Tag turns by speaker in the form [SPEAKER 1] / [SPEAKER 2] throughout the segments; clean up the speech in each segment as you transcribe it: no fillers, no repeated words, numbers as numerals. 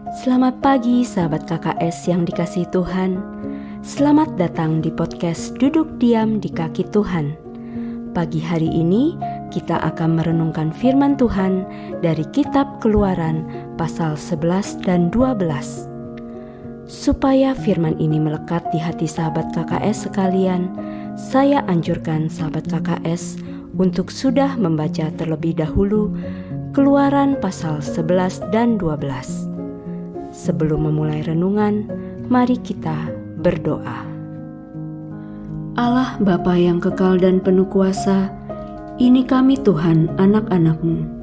[SPEAKER 1] Selamat pagi sahabat KKS yang dikasihi Tuhan. Selamat datang di podcast Duduk Diam di Kaki Tuhan. Pagi hari ini kita akan merenungkan firman Tuhan dari kitab Keluaran pasal 11 dan 12. Supaya firman ini melekat di hati sahabat KKS sekalian, saya anjurkan sahabat KKS untuk sudah membaca terlebih dahulu Keluaran pasal 11 dan 12. Sebelum memulai renungan, mari kita berdoa. Allah Bapa yang kekal dan penuh kuasa, ini kami Tuhan, anak-anak-Mu.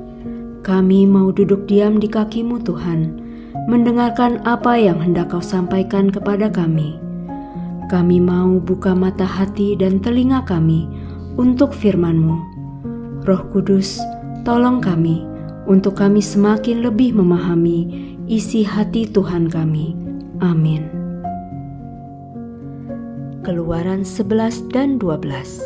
[SPEAKER 1] Kami mau duduk diam di kaki-Mu Tuhan, mendengarkan apa yang hendak Kau sampaikan kepada kami. Kami mau buka mata hati dan telinga kami untuk firman-Mu. Roh Kudus, tolong kami untuk kami semakin lebih memahami isi hati Tuhan kami. Amin. Keluaran 11 dan 12.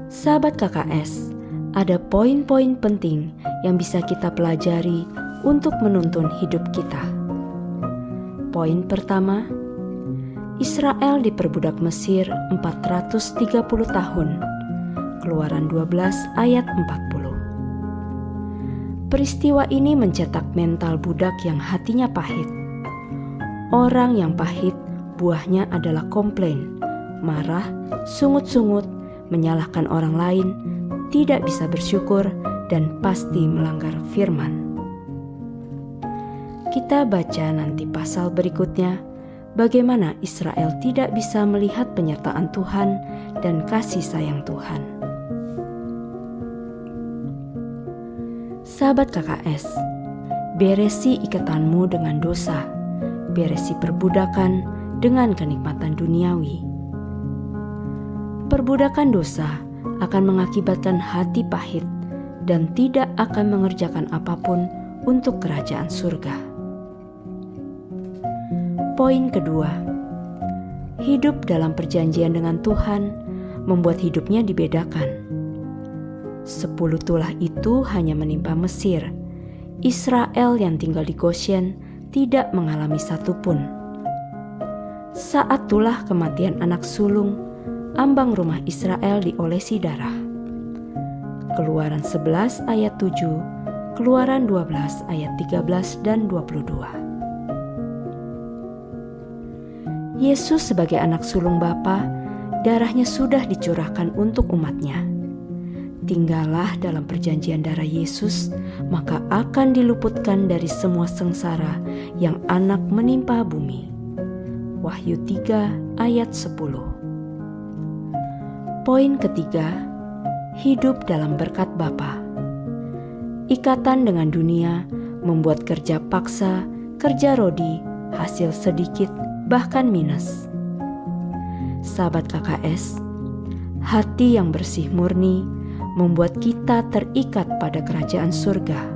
[SPEAKER 1] Sahabat KKS, ada poin-poin penting yang bisa kita pelajari untuk menuntun hidup kita. Poin pertama, Israel diperbudak Mesir 430 tahun. Keluaran 12 ayat 40. Peristiwa ini mencetak mental budak yang hatinya pahit. Orang yang pahit, buahnya adalah komplain, marah, sungut-sungut, menyalahkan orang lain, tidak bisa bersyukur, dan pasti melanggar firman. Kita baca nanti pasal berikutnya, bagaimana Israel tidak bisa melihat penyertaan Tuhan dan kasih sayang Tuhan. Sahabat KKS, beresi ikatanmu dengan dosa, beresi perbudakan dengan kenikmatan duniawi. Perbudakan dosa akan mengakibatkan hati pahit dan tidak akan mengerjakan apapun untuk kerajaan surga. Poin kedua, hidup dalam perjanjian dengan Tuhan membuat hidupnya dibedakan. 10 tulah itu hanya menimpa Mesir. Israel yang tinggal di Goshen tidak mengalami satupun. Saat tulah kematian anak sulung, ambang rumah Israel diolesi darah. Keluaran 11 ayat 7, Keluaran 12 ayat 13 dan 22. Yesus sebagai anak sulung Bapa, darahnya sudah dicurahkan untuk umatnya. Tinggallah dalam perjanjian darah Yesus, maka akan diluputkan dari semua sengsara yang anak menimpa bumi. Wahyu 3 ayat 10. Poin ketiga, hidup dalam berkat Bapa. Ikatan dengan dunia membuat kerja paksa, kerja rodi, hasil sedikit, bahkan minus. Sahabat KKS, hati yang bersih murni membuat kita terikat pada kerajaan surga,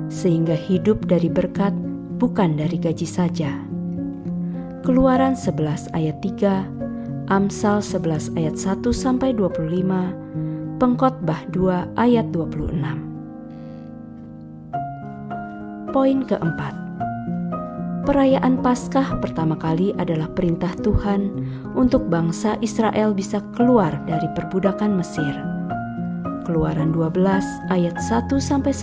[SPEAKER 1] sehingga hidup dari berkat bukan dari gaji saja. Keluaran 11 ayat 3, Amsal 11 ayat 1-25, Pengkhotbah 2 ayat 26. Poin keempat, perayaan Paskah pertama kali adalah perintah Tuhan untuk bangsa Israel bisa keluar dari perbudakan Mesir. Keluaran 12 ayat 1-11,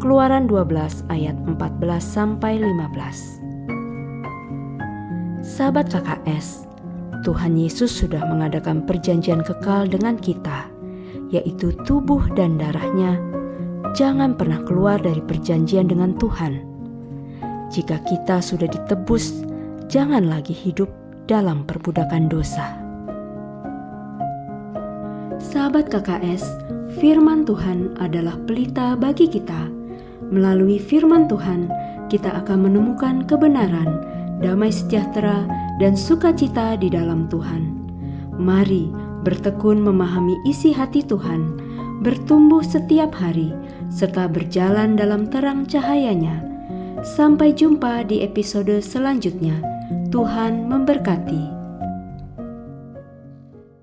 [SPEAKER 1] Keluaran 12 ayat 14-15. Sahabat KKS, Tuhan Yesus sudah mengadakan perjanjian kekal dengan kita, yaitu tubuh dan darahnya. Jangan pernah keluar dari perjanjian dengan Tuhan. Jika kita sudah ditebus, jangan lagi hidup dalam perbudakan dosa. Sahabat KKS, firman Tuhan adalah pelita bagi kita. Melalui firman Tuhan, kita akan menemukan kebenaran, damai sejahtera, dan sukacita di dalam Tuhan. Mari bertekun memahami isi hati Tuhan, bertumbuh setiap hari, serta berjalan dalam terang cahayanya. Sampai jumpa di episode selanjutnya. Tuhan memberkati.